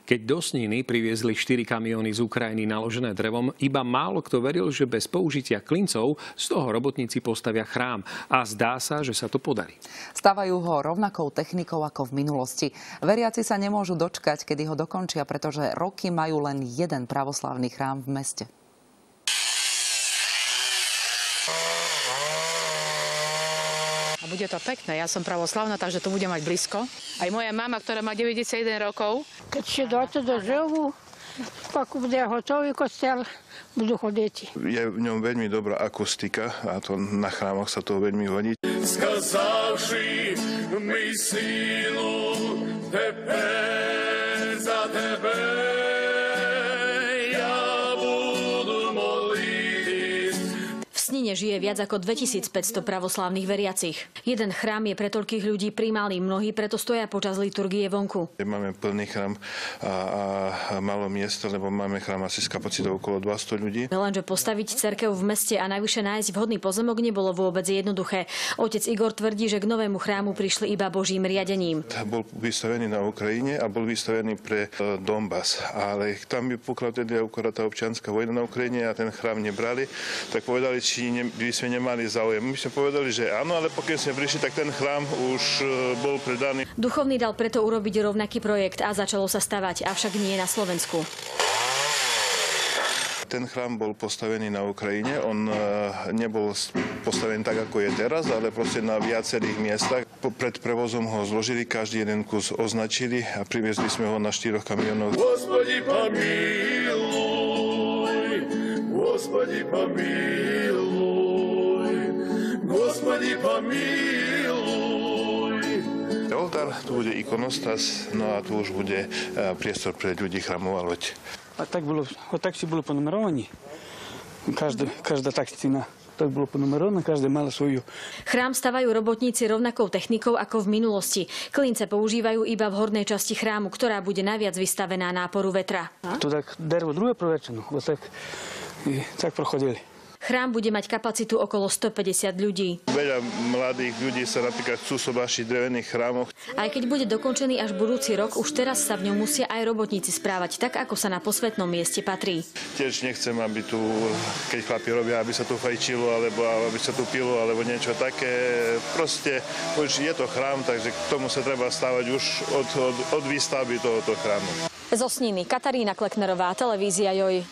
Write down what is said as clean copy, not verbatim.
Keď do Sniny priviezli 4 kamióny z Ukrajiny naložené drevom, iba málo kto veril, že bez použitia klincov z toho robotníci postavia chrám. A zdá sa, že sa to podarí. Stavajú ho rovnakou technikou ako v minulosti. Veriaci sa nemôžu dočkať, kedy ho dokončia, pretože roky majú len jeden pravoslavný chrám v meste. A bude to pekné. Ja som pravoslavná, takže to bude mať blízko. Aj moja mama, ktorá má 91 rokov. Keď si dožijú, pak bude hotový kostel, budú chodiť. Je v ňom veľmi dobrá akustika a to na chrámoch sa to veľmi hodí. Сказавши ми силу тепер за тебе, я буду молитись. V Snine žije viac ako 2500 pravoslávnych veriacich. Jeden chrám je pre toľkých ľudí primálny, mnohí preto stoja počas liturgie vonku. Máme plný chrám a málo miesta, lebo máme chrám asi s kapacitou okolo 200 ľudí. Lenže postaviť cirkev v meste a najvyššie nájsť vhodný pozemok nebolo vôbec jednoduché. Otec Igor tvrdí, že k novému chrámu prišli iba Božím riadením. Bol vystavený na Ukrajine a bol vystavený pre Donbas, ale tam by pukla tedy akurát tá občianska vojna na Ukrajine a ten chrám nebrali, tak povedali, či by sme nemali záujem. My sme povedali, že áno, ale pokiaľ sme prišli, tak ten chrám už bol predaný. Duchovný dal preto urobiť rovnaký projekt a začalo sa stavať, avšak nie na Slovensku. Ten chrám bol postavený na Ukrajine, on nebol postavený tak, ako je teraz, ale proste na viacerých miestach. Pred prevozom ho zložili, každý jeden kus označili a priviezli sme ho na 4 kamionoch. Господи, помилуй, Господи, помилуй, Господи, помилуй. Oltár, tu bude ikonostas, no a tu už bude priestor pre ľudí, chrámová loď. А так було, отак всі були понумеровані. Кожна так стіна. Так було понумеровано, кожна мала свою. Chrám stavajú robotníci rovnakou technikou ako v minulosti. Klince používajú iba v hornej časti chrámu, ktorá bude naviac vystavená náporu vetra. Tu так дерево друге провечено, отак і так проходили. Chrám bude mať kapacitu okolo 150 ľudí. Veľa mladých ľudí sa napríklad chcú sobášiť v drevených chrámoch. Aj keď bude dokončený až budúci rok, už teraz sa v ňom musia aj robotníci správať tak, ako sa na posvätnom mieste patrí. Tiež nechcem, aby tu, keď chlapi robia, aby sa tu fajčilo, alebo aby sa tu pilo, alebo niečo také. Proste, už je to chrám, takže k tomu sa treba stávať už od výstavby tohoto chrámu. Zo Sniny Katarína Kleknerová, televízia JOJ.